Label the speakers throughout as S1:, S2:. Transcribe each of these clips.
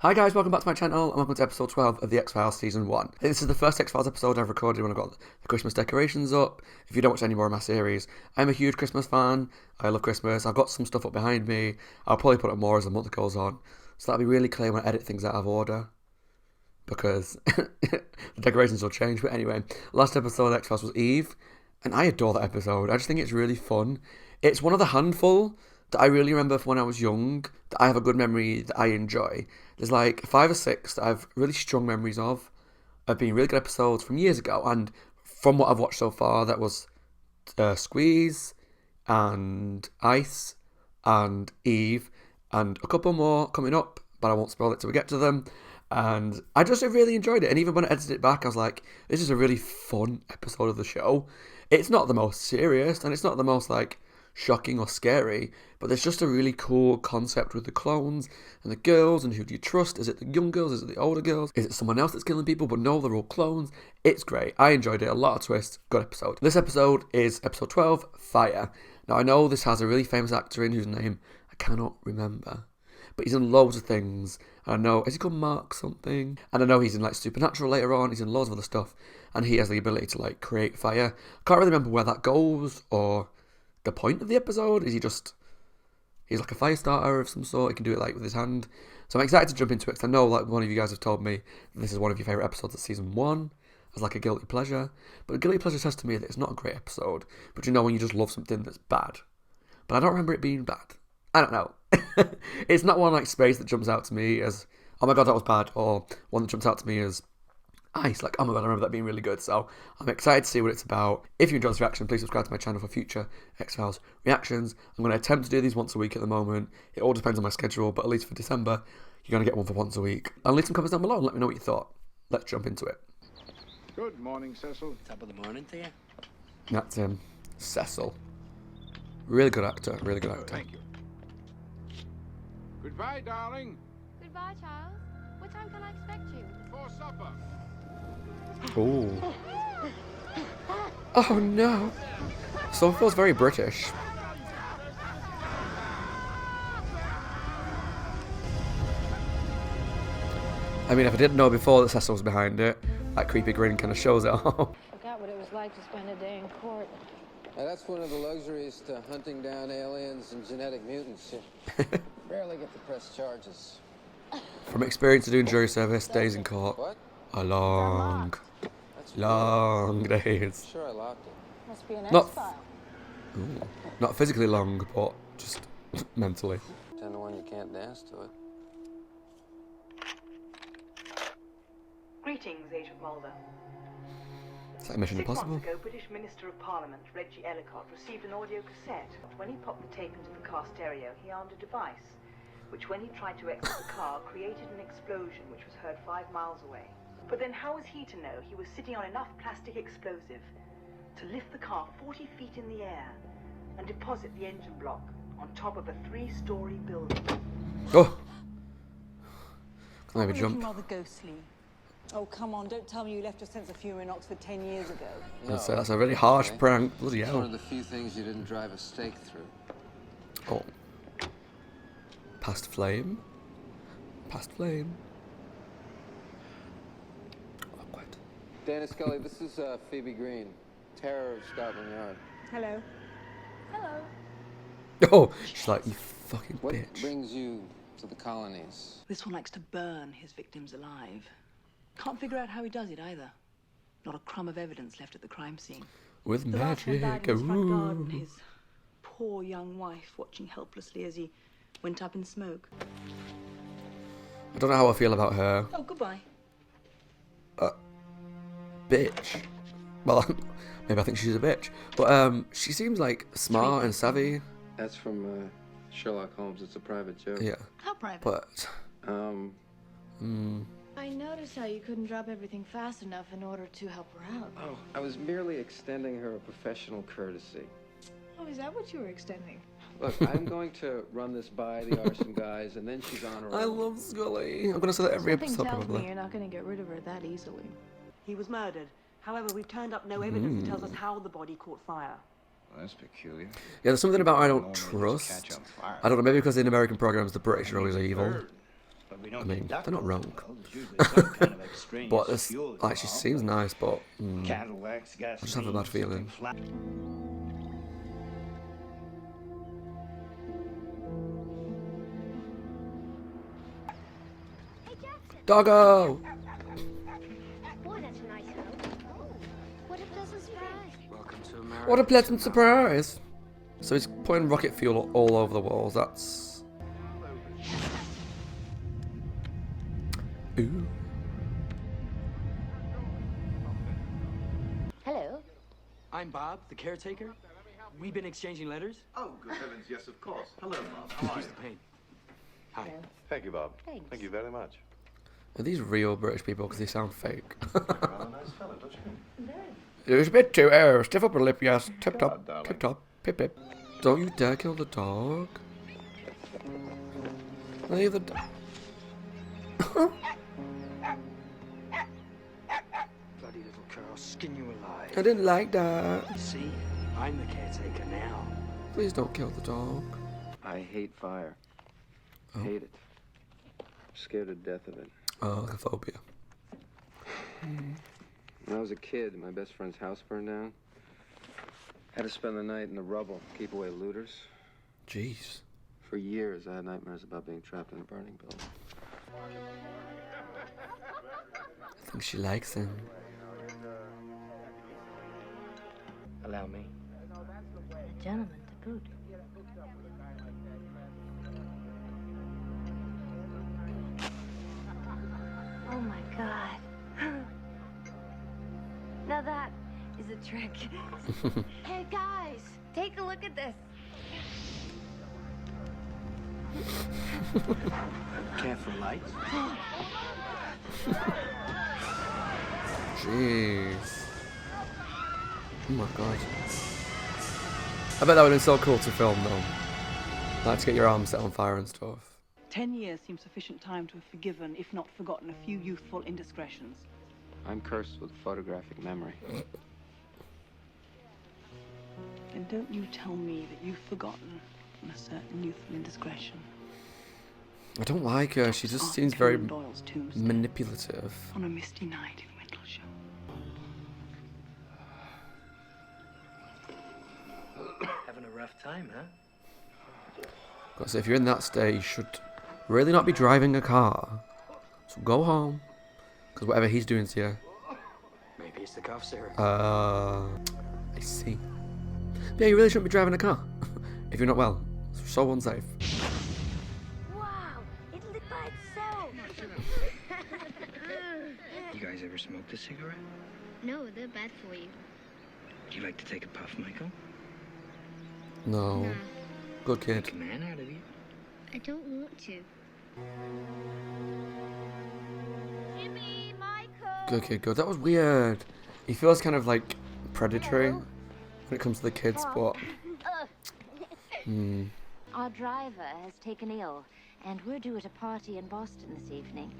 S1: Hi guys, welcome back to my channel and welcome to episode 12 of the X-Files Season 1. I think this is the first X-Files episode I've recorded when I got the Christmas decorations up. If you don't watch any more of my series, I'm a huge Christmas fan. I love Christmas. I've got some stuff up behind me. I'll probably put up more as the month goes on. So that'll be really clear when I edit things out of order. Because the decorations will change. But anyway, last episode of X-Files was Eve. And I adore that episode. I just think it's really fun. It's one of the handful that I really remember from when I was young, that I have a good memory, that I enjoy. There's like 5 or 6 that I have really strong memories of being really good episodes from years ago. And from what I've watched so far, that was Squeeze and Ice and Eve and a couple more coming up, but I won't spoil it till we get to them. And I just really enjoyed it. And even when I edited it back, I was like, this is a really fun episode of the show. It's not the most serious and it's not the most like shocking or scary, but there's just a really cool concept with the clones and the girls and who do you trust? Is it the young girls? Is it the older girls? Is it someone else that's killing people? But no, they're all clones. It's great. I enjoyed it. A lot of twists. Good episode. This episode is episode 12, Fire. Now I know this has a really famous actor in whose name I cannot remember, but he's in loads of things. And I know, is he called Mark something? And I know he's in like Supernatural later on. He's in loads of other stuff. And he has the ability to like create fire. Can't really remember where that goes or the point of the episode. Is he's like a fire starter of some sort. He can do it like with his hand. So I'm excited to jump into it because I know like one of you guys have told me this is one of your favourite episodes of season 1 as like a guilty pleasure. But a guilty pleasure says to me that it's not a great episode. But you know when you just love something that's bad. But I don't remember it being bad. I don't know. It's not one like Space that jumps out to me as, oh my god, that was bad. Or one that jumps out to me as Ice, like, oh my god, I remember that being really good. So I'm excited to see what it's about. If you enjoy this reaction, please subscribe to my channel for future X-Files reactions. I'm going to attempt to do these once a week at the moment. It all depends on my schedule, but at least for December, you're going to get one for once a week. And leave some comments down below and let me know what you thought. Let's jump into it.
S2: Good morning, Cecil.
S3: Top of the morning to you.
S1: That's him, Cecil. Really good actor, really good actor.
S2: Thank you. Goodbye, darling.
S4: Goodbye, Charles. What time can I expect you?
S2: Before supper.
S1: Oh. Oh no. So it feels very British. I mean, if I didn't know before that Cecil was behind it, that creepy grin kind of shows it all.
S4: Forgot what it was like to spend a day in court.
S5: That's one of the luxuries to hunting down aliens and genetic mutants. You barely get to press charges.
S1: From experience of doing jury service, days in court
S5: What?
S1: are long,
S5: That's
S1: long
S5: weird.
S1: days.
S5: Sure, I locked it.
S4: Must be an
S1: Not-
S4: X-File.
S1: Not physically long, but just mentally.
S5: 10 to 1, you can't dance to it.
S6: Greetings, Agent Mulder.
S1: Is that Mission
S6: 6
S1: Impossible?
S6: months ago, British Minister of Parliament Reggie Ellicott received an audio cassette. When he popped the tape into the car stereo, he armed a device, which when he tried to exit the car, created an explosion which was heard 5 miles away. But then how was he to know he was sitting on enough plastic explosive to lift the car 40 feet in the air and deposit the engine block on top of a 3-story building?
S1: Oh! Can I maybe
S7: Looking
S1: jump?
S7: rather ghostly. Oh, come on, don't tell me you left your sense of humour in Oxford 10 years ago.
S1: That's a really harsh
S5: okay.
S1: prank. Bloody
S5: It's one of
S1: hell.
S5: the few things you didn't drive a stake through.
S1: Oh. Past flame. Past flame. Awkward.
S5: Dana Scully, this is Phoebe Green, terror of Scotland Yard.
S7: Hello.
S4: Hello.
S1: Oh! She's like, you fucking
S5: What
S1: bitch.
S5: brings you to the colonies?
S6: This one likes to burn his victims alive. Can't figure out how he does it either. Not a crumb of evidence left at the crime scene.
S1: With
S6: The last one
S1: magic.
S6: died in his front garden,
S1: Ooh.
S6: his poor young wife watching helplessly as he went up in smoke.
S1: I don't know how I feel about her.
S6: Oh, goodbye.
S1: Bitch. Well, maybe I think she's a bitch. But she seems like smart and savvy.
S5: That's from Sherlock Holmes. It's a private joke.
S1: Yeah.
S4: How private?
S1: But
S4: I noticed how you couldn't drop everything fast enough in order to help her out.
S5: Oh, I was merely extending her a professional courtesy.
S4: Oh, is that what you were extending?
S5: Look, I'm going to run this by the arson guys, and then she's on her
S1: I
S5: own.
S1: love Scully. I'm gonna say that every
S4: Something
S1: episode
S4: tells me
S1: probably.
S4: you're not going to get rid of her that easily.
S7: He was murdered. However, we've turned up no evidence that tells us how the body caught fire.
S2: Well, that's peculiar.
S1: Yeah, there's something about I don't
S2: Normally just
S1: trust.
S2: catch on fire.
S1: I don't know, maybe because in American programs the British are always evil.
S2: Bird.
S3: But we don't
S1: I mean,
S3: get duck
S1: they're not
S3: calls,
S1: wrong.
S3: well, there's usually some kind of extraneous
S1: But this,
S3: fuel
S1: like, she
S3: involved,
S1: seems
S3: like
S1: nice, but
S3: candle wax, gasoline,
S1: I just have a bad
S3: something
S1: feeling.
S3: flat.
S1: Doggo!
S8: Boy, that's a nice home. What a pleasant surprise.
S5: Welcome to America.
S1: What a pleasant surprise! So he's putting rocket fuel all over the walls. That's... Ooh.
S8: Hello.
S9: I'm Bob, the caretaker. We've been exchanging letters.
S10: Oh, good heavens, yes, of course. Hello, Bob. How are
S9: Excuse
S10: you?
S9: the pain. Hi.
S10: Thank you, Bob.
S8: Thanks.
S10: Thank you very much.
S1: Are these real British people? Because they sound fake.
S10: You're a rather nice fellow, don't you think?
S1: It was a bit too stiff upper lip, yes. Tip top,
S10: darling.
S1: tip top, pip pip. Don't you dare kill the dog. Leave the dog.
S9: Bloody little girl, skin you alive.
S1: I didn't like that.
S9: See? I'm the caretaker now.
S1: Please don't kill the dog.
S5: I hate fire.
S1: Oh.
S5: Hate it. Scared to death of it.
S1: Oh, like a phobia.
S5: When I was a kid, my best friend's house burned down. Had to spend the night in the rubble, keep away looters.
S1: Jeez.
S5: For years, I had nightmares about being trapped in a burning building.
S1: I think she likes him.
S9: Allow me.
S8: A gentleman to boot. Oh my god. Now that is a trick. Hey guys, take a look at this.
S9: Careful, lights.
S1: Jeez. Oh my god. I bet that would have been so cool to film though. Like to get your arms set on fire and stuff.
S7: 10 years seems sufficient time to have forgiven, if not forgotten, a few youthful indiscretions.
S5: I'm cursed with photographic memory.
S7: And don't you tell me that you've forgotten a certain youthful indiscretion.
S1: I don't like her. She just
S7: Arthur
S1: seems very
S7: Conan Doyle's tombstone
S1: manipulative.
S7: on a misty night in Windlesham.
S9: Having a rough time, huh?
S1: Because if you're in that state, you should really not be driving a car. So go home. Because whatever he's doing to you.
S9: Maybe it's the cough syrup.
S1: I see. But yeah, you really shouldn't be driving a car. If you're not well. It's so unsafe.
S8: Wow, it lit by itself.
S9: You guys ever smoked a cigarette?
S8: No, they're bad for you.
S9: Do you like to take a puff, Michael?
S1: No.
S8: Nah,
S1: Good kid.
S9: Make a man out of you.
S8: I don't want to. Jimmy, Michael.
S1: Good kid, good. That was weird. He feels kind of like predatory when it comes to the kids, but...
S8: Our driver has taken ill, and we're due at a party in Boston this evening.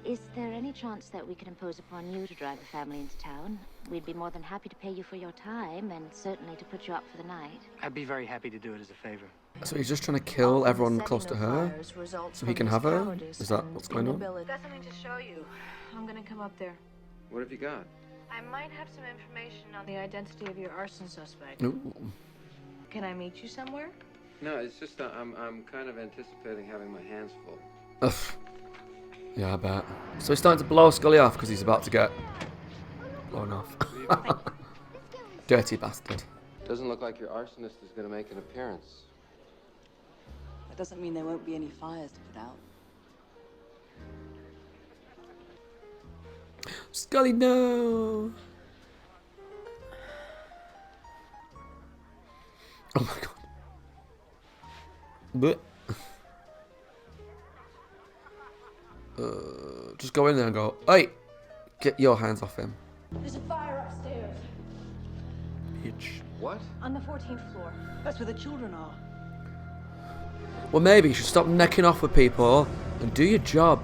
S8: Is there any chance that we could impose upon you to drive the family into town? We'd be more than happy to pay you for your time, and certainly to put you up for the night.
S9: I'd be very happy to do it as a favor.
S1: So he's just trying to kill everyone close to her? So he can have her? Is that what's going on?
S4: Got something to show you. I'm gonna come up there.
S5: What have you got?
S4: I might have some information on the identity of your arson suspect.
S1: Ooh.
S4: Can I meet you somewhere?
S5: No, it's just I'm kind of anticipating having my hands full.
S1: Ugh. Yeah, I bet. So he's starting to blow Scully off because he's about to get blown off. Dirty bastard.
S5: Doesn't look like your arsonist is going to make an appearance.
S7: That doesn't mean there won't be any fires to put out.
S1: Scully, no! Oh my god. But just go in there and go, hey, get your hands off him.
S4: There's a fire upstairs.
S1: Bitch.
S5: What?
S4: On the 14th floor.
S7: That's where the children are.
S1: Well, maybe you should stop necking off with people and do your job.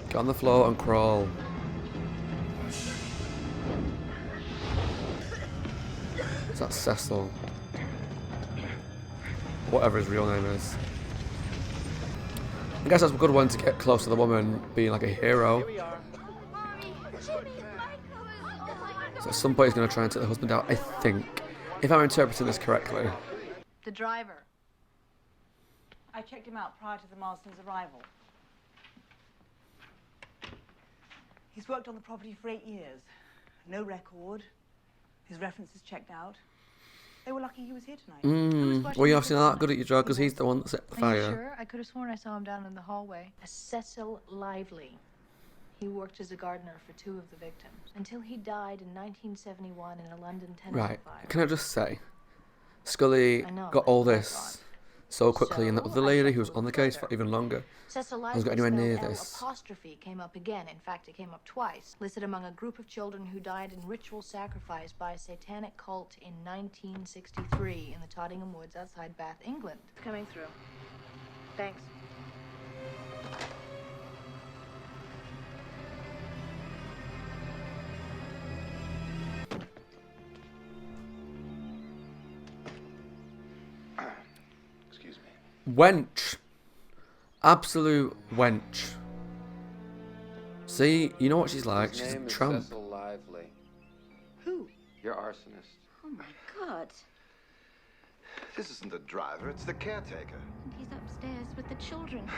S1: Get on the floor and crawl. Is that Cecil? Whatever his real name is. I guess that's a good one to get close to the woman being like a hero. So at some point he's going to try and take the husband out, I think. If I'm interpreting this correctly.
S6: The driver.
S7: I checked him out prior to the Marstons' arrival. He's worked on the property for 8 years. No record. His references checked out. They were lucky he was here tonight.
S1: Well, you're obviously not that good at your job because he's the one that set the
S4: Are you
S1: fire.
S4: sure? I could have sworn I saw him down in the hallway. A Cecil Lively. He worked as a gardener for 2 of the victims until he died in 1971 in a London tenement
S1: Right.
S4: fire.
S1: Can I just say, Scully
S4: I know,
S1: got all
S4: that's
S1: this so quickly, and the other lady who was on the case for even longer
S4: Cecil
S1: hasn't got
S4: Lively
S1: anywhere near
S4: spelled
S1: this.
S4: L' came up again. In fact, it came up twice. Listed among a group of children who died in ritual sacrifice by a satanic cult in 1963 in the Tottingham Woods outside Bath, England. It's coming through. Thanks.
S10: Excuse me.
S1: Wench. Absolute wench. See, you know what she's like.
S5: His
S1: She's a
S5: name is
S1: tramp.
S5: Cecil Lively.
S8: Who?
S5: Your arsonist.
S8: Oh my God.
S10: This isn't the driver, it's the caretaker.
S8: He's upstairs with the children.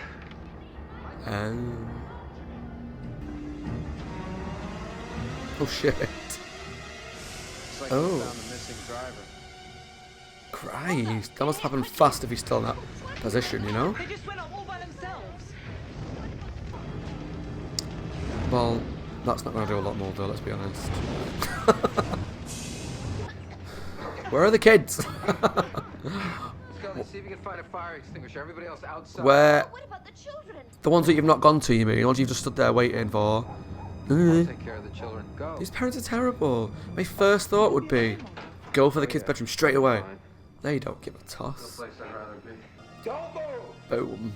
S1: Oh shit.
S5: It's like
S1: Oh.
S5: he found the missing driver.
S1: Christ. That must happen fast if he's still in that position, you know?
S7: They just went up all by themselves.
S1: Well, that's not going to do a lot more though, let's be honest. Where are the kids?
S5: Scully, see if you can find a fire extinguisher. Everybody else outside.
S1: Where?
S8: What about the children?
S1: The ones that you've not gone to, you mean? The ones you've just stood there waiting for?
S5: I'll take care of the children. Go.
S1: These parents are terrible. My first thought would be, go for the kids' bedroom straight away. They don't give a
S5: No
S1: toss.
S5: place I'd rather be.
S1: Boom.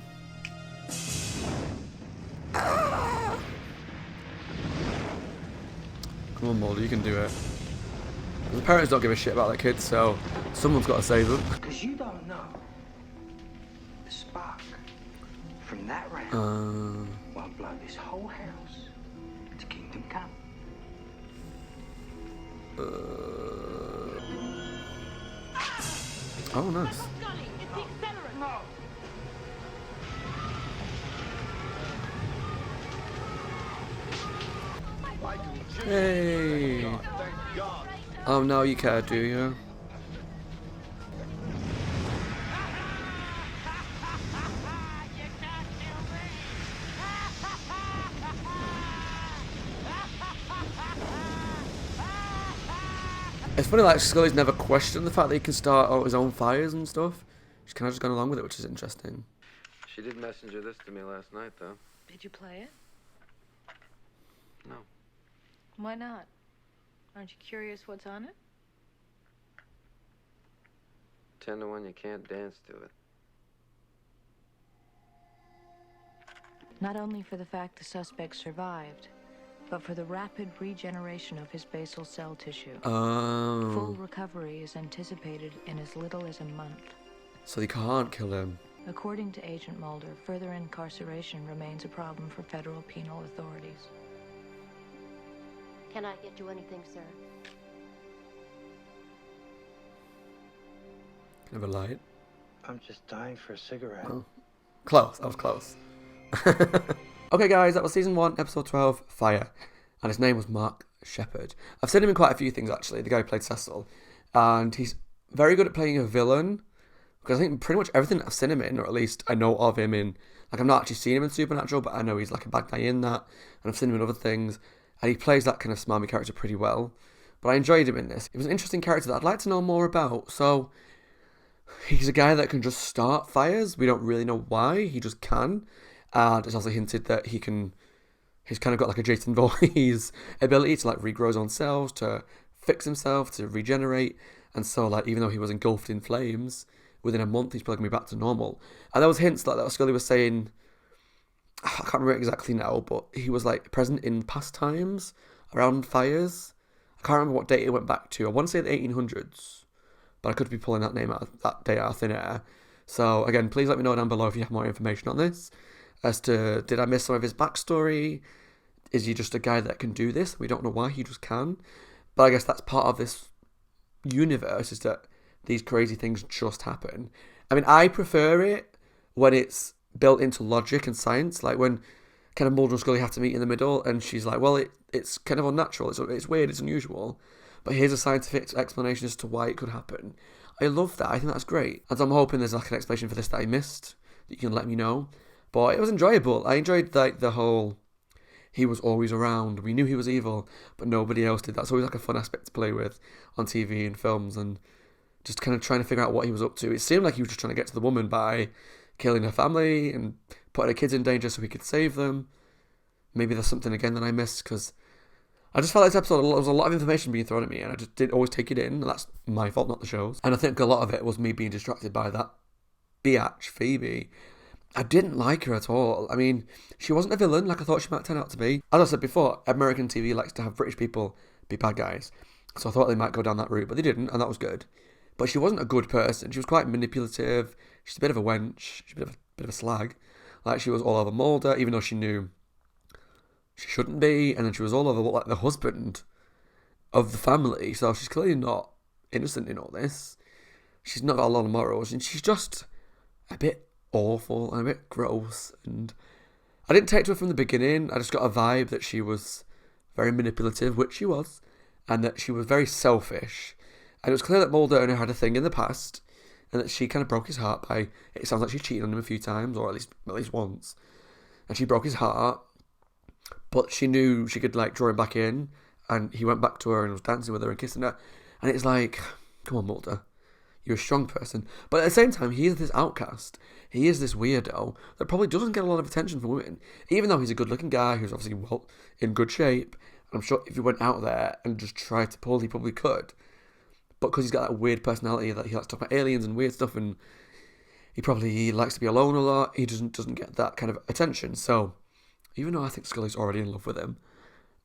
S1: Come on, Mulder, you can do it. The parents don't give a shit about their kids, so someone's got to save them.
S9: Because you don't know. The spark from that round will blow this whole house to kingdom come.
S1: Oh, nice. Hey. Oh, now you care, do you? It's funny, like, Scully's never questioned the fact that he can start out his own fires and stuff. She's kind of just gone along with it, which is interesting.
S5: She did messenger this to me last night, though.
S4: Did you play it?
S5: No.
S4: Why not? Aren't you curious what's on it?
S5: 10 to 1, you can't dance to it.
S4: Not only for the fact the suspect survived, but for the rapid regeneration of his basal cell tissue. Full
S1: Oh.
S4: recovery is anticipated in as little as a month.
S1: So they can't kill him.
S4: According to Agent Mulder, further incarceration remains a problem for federal penal authorities.
S8: Can I get you anything, sir?
S1: Can I have a light?
S9: I'm just dying for a cigarette.
S1: Oh. Close. That was close. Okay, guys, that was season 1, episode 12, Fire. And his name was Mark Sheppard. I've seen him in quite a few things, actually, the guy who played Cecil. And he's very good at playing a villain. Because I think pretty much everything I've seen him in, or at least I know of him in, like, I've not actually seen him in Supernatural, but I know he's like a bad guy in that. And I've seen him in other things. And he plays that kind of smarmy character pretty well. But I enjoyed him in this. It was an interesting character that I'd like to know more about. So, he's a guy that can just start fires. We don't really know why. He just can. And it's also hinted that he's kind of got like a Jason Voorhees ability to like regrow his own cells, to fix himself, to regenerate. And so like, even though he was engulfed in flames, within a month he's probably going to be back to normal. And there was hints like that Scully was saying, I can't remember exactly now, but he was like present in past times around fires. I can't remember what date it went back to. I want to say the 1800s, but I could be pulling that date out of thin air. So again, please let me know down below if you have more information on this. as to, did I miss some of his backstory? Is he just a guy that can do this? We don't know why, he just can. But I guess that's part of this universe, is that these crazy things just happen. I mean, I prefer it when it's built into logic and science, like when kind of Mulder and Scully have to meet in the middle, and she's like, well, it's kind of unnatural, it's weird, it's unusual, but here's a scientific explanation as to why it could happen. I love that. I think that's great. And so I'm hoping there's like an explanation for this that I missed, that you can let me know. But it was enjoyable. I enjoyed like the whole, he was always around, we knew he was evil, but nobody else did. That's always like a fun aspect to play with on TV and films, and just kind of trying to figure out what he was up to. It seemed like he was just trying to get to the woman by killing her family and putting her kids in danger so he could save them. Maybe there's something again that I missed, because I just felt like this episode, there was a lot of information being thrown at me, and I just didn't always take it in, and that's my fault, not the show's. And I think a lot of it was me being distracted by that biatch, Phoebe. I didn't like her at all. I mean, she wasn't a villain like I thought she might turn out to be. As I said before, American TV likes to have British people be bad guys, so I thought they might go down that route, but they didn't, and that was good. But she wasn't a good person. She was quite manipulative. She's a bit of a wench. She's a bit of a slag. Like, she was all over Mulder, even though she knew she shouldn't be, and then she was all over like the husband of the family, so she's clearly not innocent in all this. She's not got a lot of morals, and she's just a bit awful and a bit gross, and I didn't take to her from the beginning. I just got a vibe that she was very manipulative, which she was, and that she was very selfish, and it was clear that Mulder and her had a thing in the past, and that she kind of broke his heart by, it sounds like she cheated on him a few times, or at least once, and she broke his heart. But she knew she could like draw him back in, and he went back to her and was dancing with her and kissing her. And it's like, come on, Mulder, you're a strong person. But at the same time, he is this outcast. He is this weirdo that probably doesn't get a lot of attention from women, even though he's a good-looking guy who's obviously in good shape. And I'm sure if he went out there and just tried to pull, he probably could. But because he's got that weird personality that he likes to talk about aliens and weird stuff, and he likes to be alone a lot, he doesn't get that kind of attention. So even though I think Scully's already in love with him,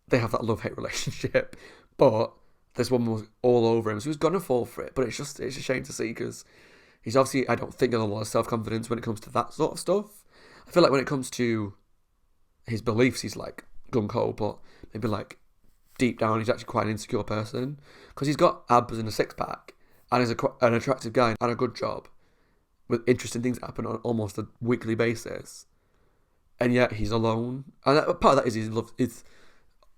S1: they have that love-hate relationship. But this woman was all over him, so he was going to fall for it. But it's a shame to see, because he's obviously, I don't think, got a lot of self-confidence when it comes to that sort of stuff. I feel like when it comes to his beliefs, he's like gung-ho, but maybe like deep down, he's actually quite an insecure person. Because he's got abs and a six-pack, and is an attractive guy and a good job, with interesting things that happen on almost a weekly basis. And yet he's alone, and part of that is he's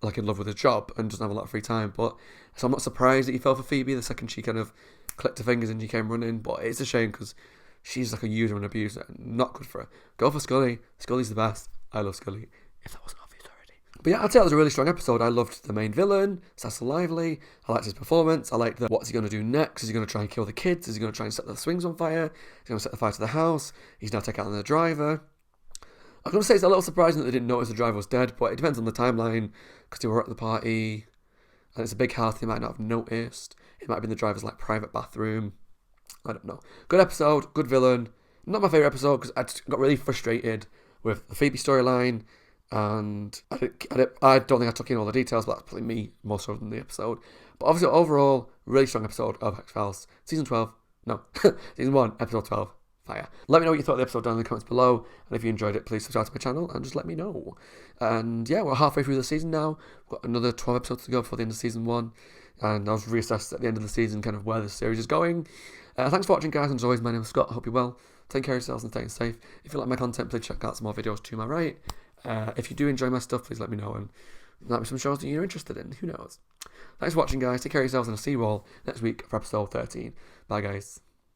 S1: like in love with his job and doesn't have a lot of free time. But so I'm not surprised that he fell for Phoebe the second she kind of clicked her fingers and she came running. But it's a shame, because she's like a user and abuser, not good for her. Go for Scully. Scully's the best. I love Scully, if that wasn't obvious already. But yeah, I'd say it was a really strong episode. I loved the main villain, Cecil Lively. I liked his performance. I liked what's he going to do next? Is he going to try and kill the kids? Is he going to try and set the swings on fire? Is he going to set the fire to the house? He's now taking out the driver. I'm going to say it's a little surprising that they didn't notice the driver was dead, but it depends on the timeline, because they were at the party, and it's a big house, they might not have noticed. It might have been the driver's like private bathroom. I don't know. Good episode, good villain. Not my favourite episode, because I just got really frustrated with the Phoebe storyline, and I don't think I took in all the details, but that's probably me more so than the episode. But obviously, overall, really strong episode of X-Files. Season 1, episode 12. Fire. Let me know what you thought of the episode down in the comments below, and if you enjoyed it, please subscribe to my channel and just let me know. And yeah, we're halfway through the season now. We've got another 12 episodes to go before the end of season 1, and I'll reassess at the end of the season kind of where the series is going. Thanks for watching, guys, and as always, my name is Scott. I hope you're well. Take care of yourselves and stay safe. If you like my content, please check out some more videos to my right. If you do enjoy my stuff, please let me know, and there might be some shows that you're interested in. Who knows? Thanks for watching, guys. Take care of yourselves, and I'll see you all next week for episode 13. Bye, guys.